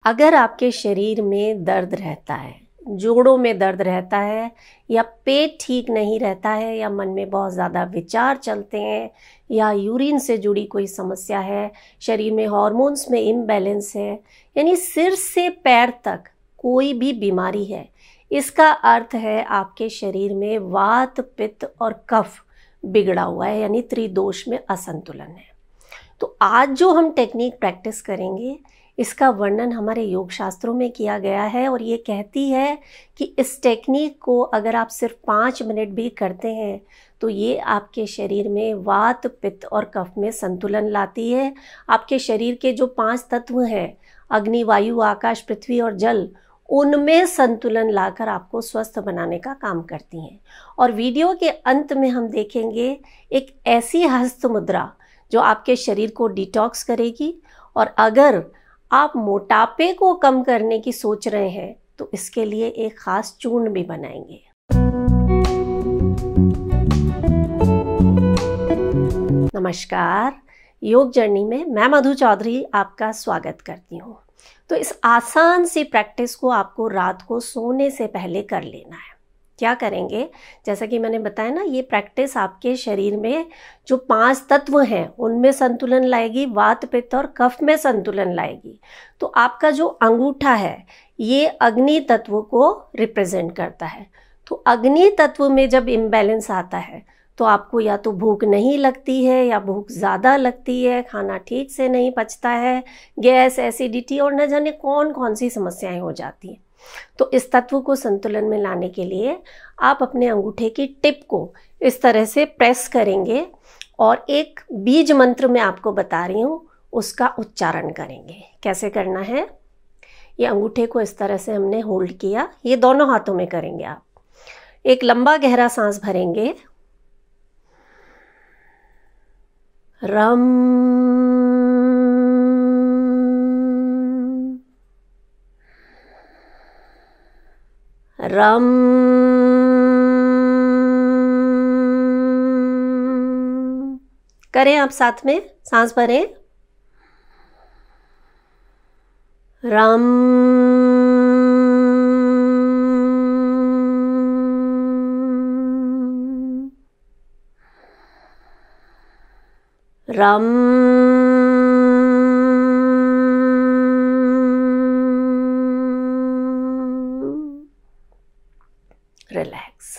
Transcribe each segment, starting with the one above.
अगर आपके शरीर में दर्द रहता है, जोड़ों में दर्द रहता है, या पेट ठीक नहीं रहता है, या मन में बहुत ज़्यादा विचार चलते हैं, या यूरिन से जुड़ी कोई समस्या है, शरीर में हार्मोन्स में इम्बैलेंस है, यानी सिर से पैर तक कोई भी बीमारी है, इसका अर्थ है आपके शरीर में वात, पित्त और कफ बिगड़ा हुआ है, यानी त्रिदोष में असंतुलन है। तो आज जो हम टेक्निक प्रैक्टिस करेंगे, इसका वर्णन हमारे योग शास्त्रों में किया गया है और ये कहती है कि इस टेक्निक को अगर आप सिर्फ 5 मिनट भी करते हैं तो ये आपके शरीर में वात, पित्त और कफ में संतुलन लाती है। आपके शरीर के जो 5 तत्व हैं, अग्नि, वायु, आकाश, पृथ्वी और जल, उनमें संतुलन लाकर आपको स्वस्थ बनाने का काम करती हैं। और वीडियो के अंत में हम देखेंगे एक ऐसी हस्त मुद्रा जो आपके शरीर को डिटॉक्स करेगी। और अगर आप मोटापे को कम करने की सोच रहे हैं तो इसके लिए एक खास चूर्ण भी बनाएंगे। नमस्कार, योग जर्नी में मैं मधु चौधरी आपका स्वागत करती हूँ। तो इस आसान सी प्रैक्टिस को आपको रात को सोने से पहले कर लेना है। क्या करेंगे, जैसा कि मैंने बताया ना, ये प्रैक्टिस आपके शरीर में जो 5 तत्व हैं उनमें संतुलन लाएगी, वात, पित्त और कफ में संतुलन लाएगी। तो आपका जो अंगूठा है ये अग्नि तत्व को रिप्रेजेंट करता है। तो अग्नि तत्व में जब इम्बैलेंस आता है तो आपको या तो भूख नहीं लगती है या भूख ज़्यादा लगती है, खाना ठीक से नहीं पचता है, गैस, एसिडिटी और न जाने कौन कौन सी समस्याएं हो जाती हैं। तो इस तत्व को संतुलन में लाने के लिए आप अपने अंगूठे की टिप को इस तरह से प्रेस करेंगे और एक बीज मंत्र मैं आपको बता रही हूँ, उसका उच्चारण करेंगे। कैसे करना है, ये अंगूठे को इस तरह से हमने होल्ड किया, ये दोनों हाथों में करेंगे आप। एक लंबा गहरा सांस भरेंगे, रम रम, करें आप साथ में, सांस भरें, रम रम, रिलैक्स।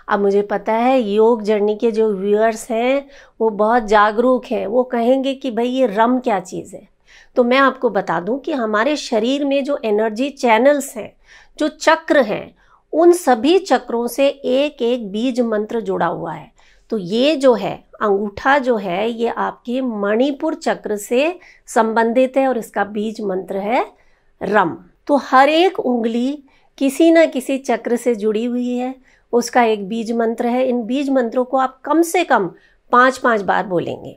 अब मुझे पता है योग जर्नी के जो व्यूअर्स हैं वो बहुत जागरूक हैं, वो कहेंगे कि भाई ये रम क्या चीज़ है। तो मैं आपको बता दूं कि हमारे शरीर में जो एनर्जी चैनल्स हैं, जो चक्र हैं, उन सभी चक्रों से एक एक बीज मंत्र जुड़ा हुआ है। तो ये जो है अंगूठा जो है ये आपके मणिपुर चक्र से संबंधित है और इसका बीज मंत्र है रम। तो हर एक उंगली किसी न किसी चक्र से जुड़ी हुई है, उसका एक बीज मंत्र है। इन बीज मंत्रों को आप कम से कम 5-5 बार बोलेंगे।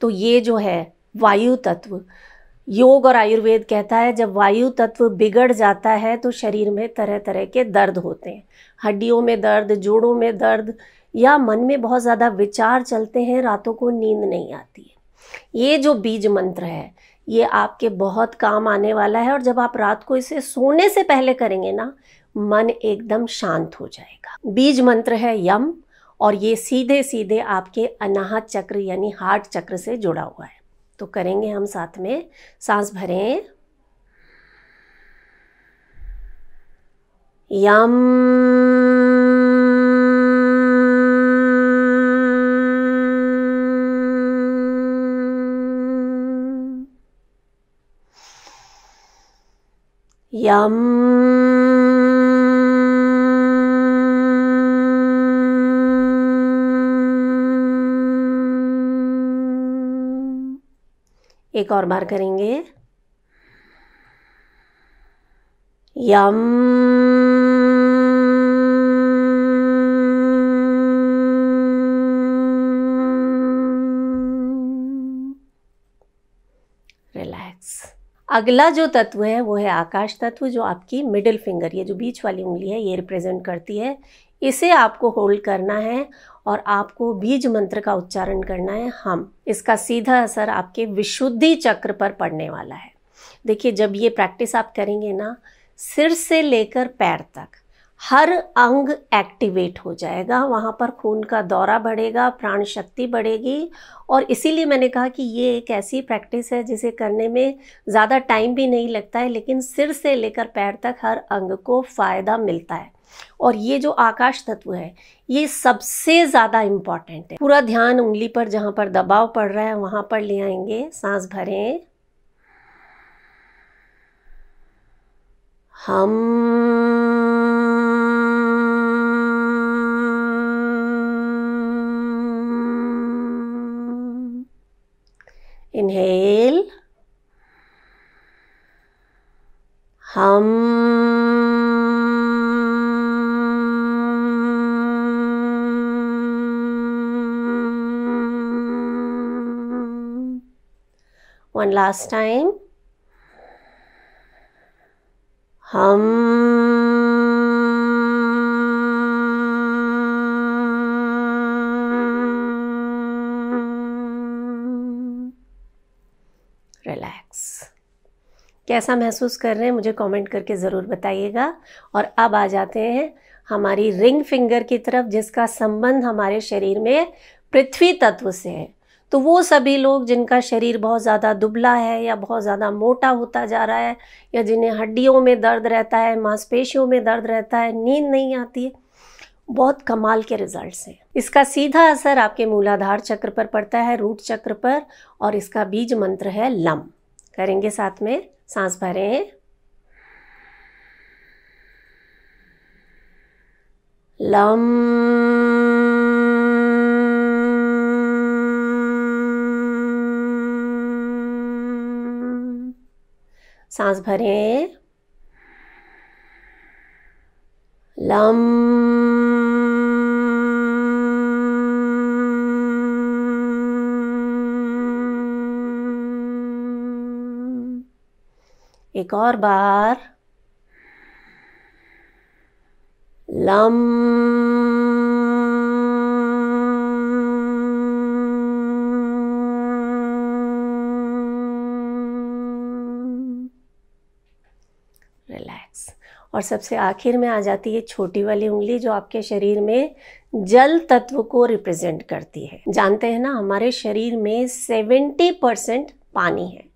तो ये जो है वायु तत्व, योग और आयुर्वेद कहता है जब वायु तत्व बिगड़ जाता है तो शरीर में तरह तरह के दर्द होते हैं, हड्डियों में दर्द, जोड़ों में दर्द, या मन में बहुत ज़्यादा विचार चलते हैं, रातों को नींद नहीं आती है। ये जो बीज मंत्र है ये आपके बहुत काम आने वाला है और जब आप रात को इसे सोने से पहले करेंगे ना, मन एकदम शांत हो जाएगा। बीज मंत्र है यम और ये सीधे सीधे आपके अनाहत चक्र यानी हार्ट चक्र से जुड़ा हुआ है। तो करेंगे हम साथ में, सांस भरें, यम यम, एक और बार करेंगे, यम, रिलैक्स। अगला जो तत्व है वो है आकाश तत्व, जो आपकी मिडिल फिंगर, ये जो बीच वाली उंगली है ये रिप्रेजेंट करती है। इसे आपको होल्ड करना है और आपको बीज मंत्र का उच्चारण करना है हम। इसका सीधा असर आपके विशुद्धि चक्र पर पड़ने वाला है। देखिए जब ये प्रैक्टिस आप करेंगे ना, सिर से लेकर पैर तक हर अंग एक्टिवेट हो जाएगा, वहाँ पर खून का दौरा बढ़ेगा, प्राण शक्ति बढ़ेगी। और इसीलिए मैंने कहा कि ये एक ऐसी प्रैक्टिस है जिसे करने में ज़्यादा टाइम भी नहीं लगता है, लेकिन सिर से लेकर पैर तक हर अंग को फ़ायदा मिलता है। और ये जो आकाश तत्व है ये सबसे ज़्यादा इम्पॉर्टेंट है। पूरा ध्यान उंगली पर, जहाँ पर दबाव पड़ रहा है वहाँ पर ले आएंगे। सांस भरें। हम इनहेल, हम वन लास्ट टाइम, हम रिलैक्स। कैसा महसूस कर रहे हैं मुझे कमेंट करके ज़रूर बताइएगा। और अब आ जाते हैं हमारी रिंग फिंगर की तरफ, जिसका संबंध हमारे शरीर में पृथ्वी तत्व से है। तो वो सभी लोग जिनका शरीर बहुत ज़्यादा दुबला है या बहुत ज़्यादा मोटा होता जा रहा है, या जिन्हें हड्डियों में दर्द रहता है, मांसपेशियों में दर्द रहता है, नींद नहीं आती है, बहुत कमाल के रिजल्ट्स हैं। इसका सीधा असर आपके मूलाधार चक्र पर पड़ता है, रूट चक्र पर, और इसका बीज मंत्र है लम। करेंगे साथ में। सांस भरें। लम। सांस भरें। लम। एक और बार। लम। रिलैक्स। और सबसे आखिर में आ जाती है छोटी वाली उंगली, जो आपके शरीर में जल तत्व को रिप्रेजेंट करती है। जानते हैं ना, हमारे शरीर में 70% पानी है।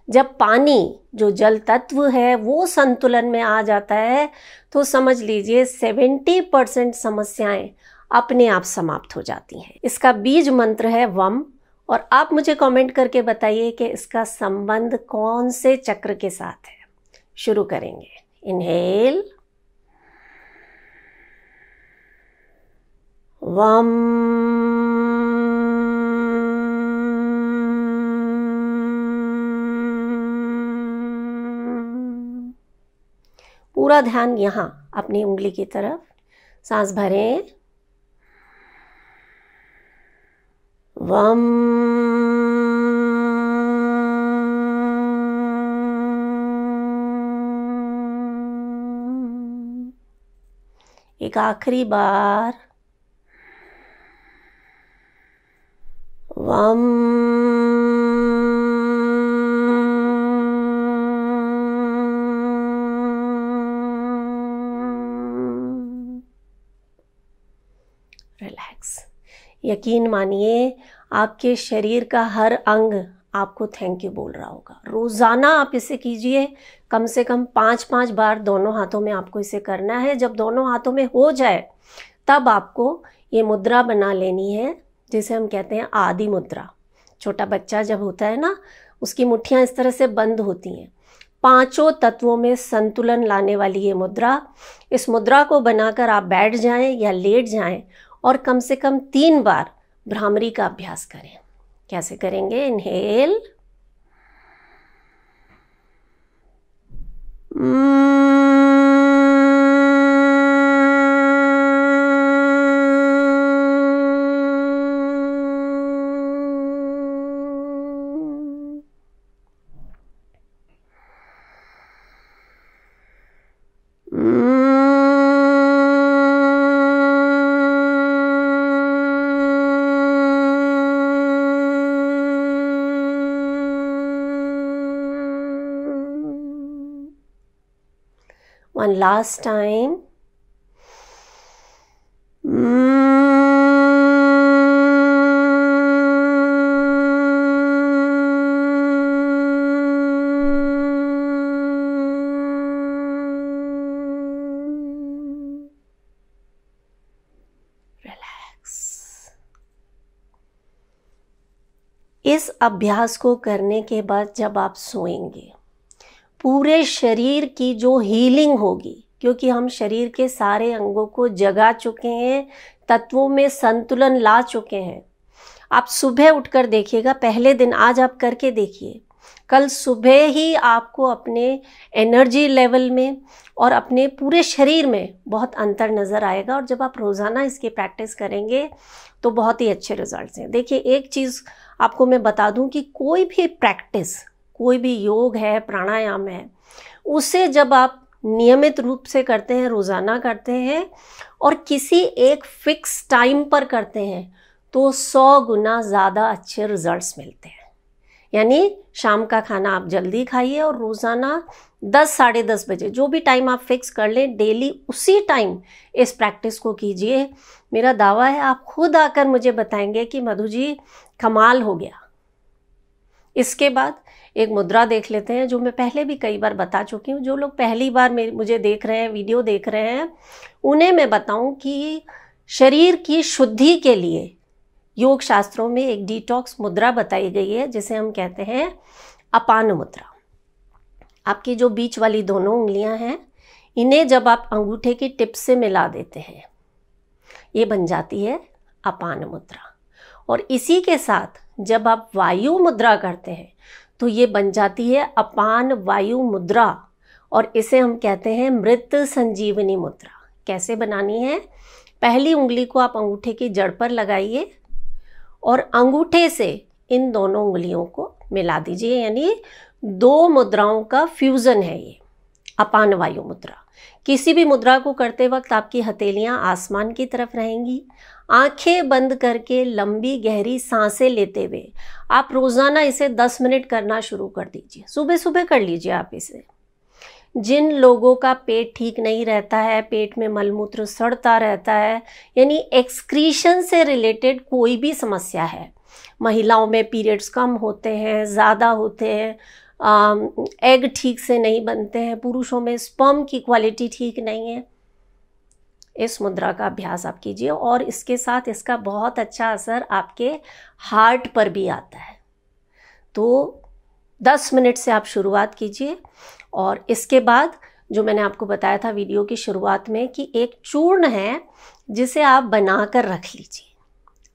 जब पानी, जो जल तत्व है, वो संतुलन में आ जाता है तो समझ लीजिए 70% समस्याएं अपने आप समाप्त हो जाती हैं। इसका बीज मंत्र है वम। और आप मुझे कमेंट करके बताइए कि इसका संबंध कौन से चक्र के साथ है। शुरू करेंगे। इनहेल, वम। पूरा ध्यान यहाँ अपनी उंगली की तरफ। सांस भरें। वम। एक आखिरी बार। वम। रिलैक्स। यकीन मानिए आपके शरीर का हर अंग आपको थैंक यू बोल रहा होगा। रोज़ाना आप इसे कीजिए, कम से कम 5-5 बार दोनों हाथों में आपको इसे करना है। जब दोनों हाथों में हो जाए तब आपको ये मुद्रा बना लेनी है, जिसे हम कहते हैं आदि मुद्रा। छोटा बच्चा जब होता है ना, उसकी मुट्ठियाँ इस तरह से बंद होती हैं। 5 तत्वों में संतुलन लाने वाली ये मुद्रा। इस मुद्रा को बनाकर आप बैठ जाएं या लेट जाएं और कम से कम 3 बार भ्रामरी का अभ्यास करें। कैसे करेंगे? Inhale, One last time. इस अभ्यास को करने के बाद जब आप सोएंगे, पूरे शरीर की जो हीलिंग होगी, क्योंकि हम शरीर के सारे अंगों को जगा चुके हैं, तत्वों में संतुलन ला चुके हैं। आप सुबह उठकर देखिएगा, पहले दिन आज आप करके देखिए, कल सुबह ही आपको अपने एनर्जी लेवल में और अपने पूरे शरीर में बहुत अंतर नज़र आएगा। और जब आप रोज़ाना इसकी प्रैक्टिस करेंगे तो बहुत ही अच्छे रिजल्ट्स हैं। देखिए, एक चीज़ आपको मैं बता दूं कि कोई भी प्रैक्टिस, कोई भी योग है, प्राणायाम है, उसे जब आप नियमित रूप से करते हैं, रोज़ाना करते हैं और किसी एक फिक्स टाइम पर करते हैं तो 100 गुना ज़्यादा अच्छे रिजल्ट्स मिलते हैं। यानी शाम का खाना आप जल्दी खाइए और रोज़ाना 10 साढ़े 10 बजे, जो भी टाइम आप फिक्स कर लें, डेली उसी टाइम इस प्रैक्टिस को कीजिए। मेरा दावा है आप खुद आकर मुझे बताएंगे कि मधु जी कमाल हो गया। इसके बाद एक मुद्रा देख लेते हैं, जो मैं पहले भी कई बार बता चुकी हूँ। जो लोग पहली बार मुझे देख रहे हैं, वीडियो देख रहे हैं, उन्हें मैं बताऊँ कि शरीर की शुद्धि के लिए योग शास्त्रों में एक डिटॉक्स मुद्रा बताई गई है, जिसे हम कहते हैं अपान मुद्रा। आपकी जो बीच वाली दोनों उंगलियां हैं, इन्हें जब आप अंगूठे की टिप से मिला देते हैं, ये बन जाती है अपान मुद्रा। और इसी के साथ जब आप वायु मुद्रा करते हैं तो ये बन जाती है अपान वायु मुद्रा, और इसे हम कहते हैं मृत संजीवनी मुद्रा। कैसे बनानी है? पहली उंगली को आप अंगूठे की जड़ पर लगाइए और अंगूठे से इन दोनों उंगलियों को मिला दीजिए, यानी 2 मुद्राओं का फ्यूजन है ये अपान वायु मुद्रा। किसी भी मुद्रा को करते वक्त आपकी हथेलियां आसमान की तरफ रहेंगी। आंखें बंद करके लंबी गहरी सांसें लेते हुए आप रोज़ाना इसे 10 मिनट करना शुरू कर दीजिए। सुबह सुबह कर लीजिए आप इसे। जिन लोगों का पेट ठीक नहीं रहता है, पेट में मलमूत्र सड़ता रहता है, यानी एक्सक्रीशन से रिलेटेड कोई भी समस्या है, महिलाओं में पीरियड्स कम होते हैं, ज़्यादा होते हैं, एग ठीक से नहीं बनते हैं, पुरुषों में स्पर्म की क्वालिटी ठीक नहीं है, इस मुद्रा का अभ्यास आप कीजिए। और इसके साथ इसका बहुत अच्छा असर आपके हार्ट पर भी आता है। तो 10 मिनट से आप शुरुआत कीजिए। और इसके बाद जो मैंने आपको बताया था वीडियो की शुरुआत में कि एक चूर्ण है जिसे आप बनाकर रख लीजिए।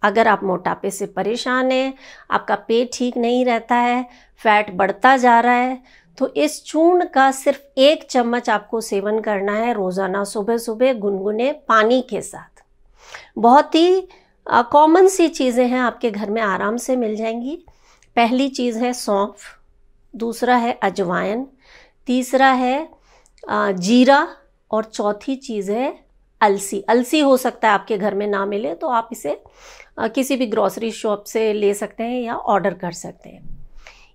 अगर आप मोटापे से परेशान हैं, आपका पेट ठीक नहीं रहता है, फैट बढ़ता जा रहा है, तो इस चूर्ण का सिर्फ 1 चम्मच आपको सेवन करना है रोज़ाना सुबह सुबह गुनगुने पानी के साथ। बहुत ही कॉमन सी चीज़ें हैं, आपके घर में आराम से मिल जाएंगी। पहली चीज़ है सौंफ, दूसरा है अजवाइन, तीसरा है जीरा, और चौथी चीज़ है अलसी। अलसी हो सकता है आपके घर में ना मिले तो आप इसे किसी भी ग्रॉसरी शॉप से ले सकते हैं या ऑर्डर कर सकते हैं।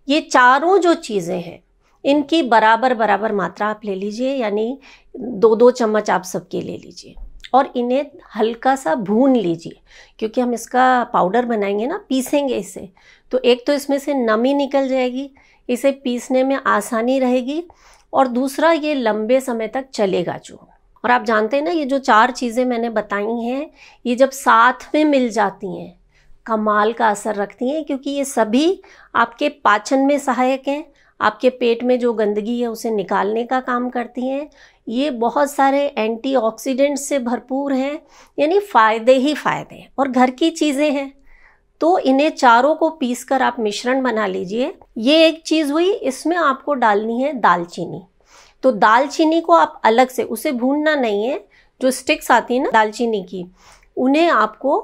ये चारों जो चीज़ें हैं इनकी बराबर बराबर मात्रा आप ले लीजिए, यानी 2-2 चम्मच आप सबके ले लीजिए और इन्हें हल्का सा भून लीजिए, क्योंकि हम इसका पाउडर बनाएंगे ना, पीसेंगे इसे, तो एक तो इसमें से नमी निकल जाएगी, इसे पीसने में आसानी रहेगी, और दूसरा ये लंबे समय तक चलेगा चूर्ण। और आप जानते हैं ना, ये जो 4 चीज़ें मैंने बताई हैं, ये जब साथ में मिल जाती हैं कमाल का असर रखती हैं, क्योंकि ये सभी आपके पाचन में सहायक हैं, आपके पेट में जो गंदगी है उसे निकालने का काम करती हैं। ये बहुत सारे एंटीऑक्सीडेंट से भरपूर हैं, यानी फ़ायदे ही फ़ायदे हैं, और घर की चीज़ें हैं। तो इन्हें चारों को पीसकर आप मिश्रण बना लीजिए। ये एक चीज़ हुई। इसमें आपको डालनी है दालचीनी। तो दालचीनी को आप अलग से, उसे भूनना नहीं है, जो स्टिक्स आती है ना दालचीनी की, उन्हें आपको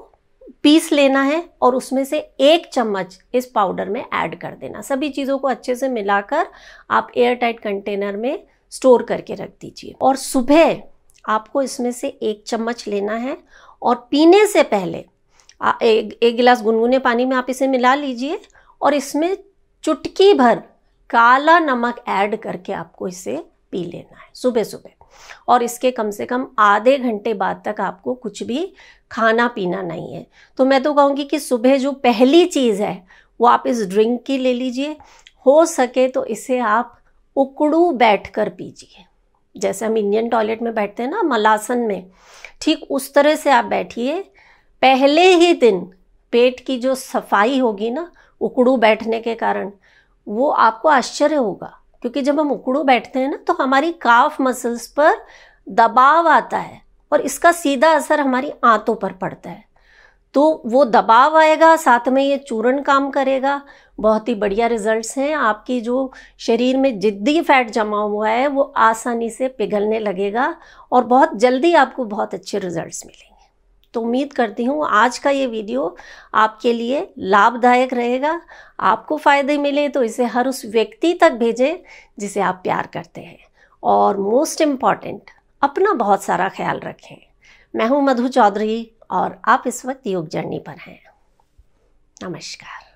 पीस लेना है और उसमें से 1 चम्मच इस पाउडर में ऐड कर देना। सभी चीज़ों को अच्छे से मिलाकर आप एयर टाइट कंटेनर में स्टोर करके रख दीजिए। और सुबह आपको इसमें से 1 चम्मच लेना है और पीने से पहले एक गिलास गुनगुने पानी में आप इसे मिला लीजिए और इसमें चुटकी भर काला नमक ऐड करके आपको इसे पी लेना है सुबह सुबह। और इसके कम से कम आधे घंटे बाद तक आपको कुछ भी खाना पीना नहीं है। तो मैं तो कहूँगी कि सुबह जो पहली चीज़ है वो आप इस ड्रिंक की ले लीजिए। हो सके तो इसे आप उकड़ू बैठकर पीजिए, जैसे हम इंडियन टॉयलेट में बैठते हैं ना मलासन में, ठीक उस तरह से आप बैठिए। पहले ही दिन पेट की जो सफाई होगी ना उकड़ू बैठने के कारण, वो आपको आश्चर्य होगा, क्योंकि जब हम उकड़ू बैठते हैं ना तो हमारी काफ मसल्स पर दबाव आता है और इसका सीधा असर हमारी आंतों पर पड़ता है। तो वो दबाव आएगा, साथ में ये चूर्ण काम करेगा, बहुत ही बढ़िया रिजल्ट्स हैं। आपकी जो शरीर में जिद्दी फैट जमा हुआ है वो आसानी से पिघलने लगेगा और बहुत जल्दी आपको बहुत अच्छे रिजल्ट्स मिलेंगे। तो उम्मीद करती हूँ आज का ये वीडियो आपके लिए लाभदायक रहेगा। आपको फ़ायदे मिले तो इसे हर उस व्यक्ति तक भेजें जिसे आप प्यार करते हैं। और मोस्ट इम्पॉर्टेंट, अपना बहुत सारा ख्याल रखें। मैं हूँ मधु चौधरी और आप इस वक्त योग जर्नी पर हैं। नमस्कार।